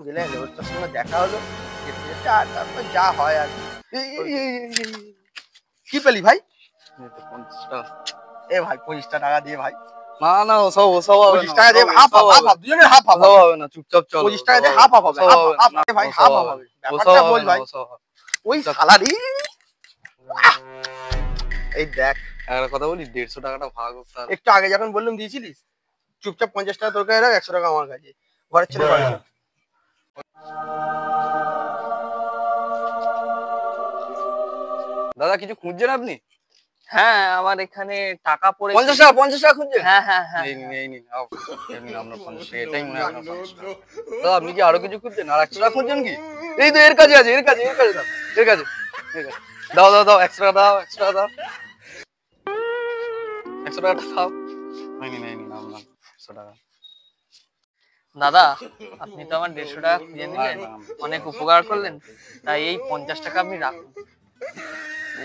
গেলে রোজটার সঙ্গে দেখা হলো, যেতে যেতে আর তারপর যা হয় আর কি। কি পেলি ভাই? 50 টাকা। এ ভাই 25 টাকা দিয়ে ভাই, না না, ওসব হবে 25 না, টাকা দিয়ে হাফ হাফ হাফ দুজনের হাফ হাফ ওসব হবে না, চুপচাপ চলো। 25 টাকা দিয়ে হাফ হাফ হবে, হাফ হাফ ভাই, হাফ হাফ হবে, ব্যাপারটা বল ভাই। ওই সালারি এই দেখ, একটা কথা বলি, 150 টাকাটা ভাগ করতে হবে। একটু আগে যখন বললাম দিয়েছিলিস, চুপচাপ 50 টাকা তোর কাছে রাখ, 100 টাকা আমার কাছে। ঘরের ছেলে ঘরে চল। দাদা কিছু খুঁজছেন আপনি? হ্যাঁ, আমার এখানে টাকা পড়ে 50 টাকা, 50 টাকা খুঁজছেন? হ্যাঁ হ্যাঁ হ্যাঁ এই নিন, এই নিন, এই নিন আপনার 50 টাকা, এটাই মনে হয় আপনার 50 টাকা। দাদা আপনি কি আরো কিছু খুঁজছেন? আর 100 টাকা খুঁজছেন কি? এই তো এর কাছে আছে, এর কাছে দাও, এর কাছে, দাও দাও দাও, 100 টাকা দাও, 100 টাকা দাও, 100 টাকাটা দাও। এই নিন, এই নিন আপনার 100 টাকা। দাদা, আপনি তো আমার 150 টাকা খুঁজে নিলেন, অনেক উপকার করলেন, তাই এই 50 টাকা আপনি রাখুন। ও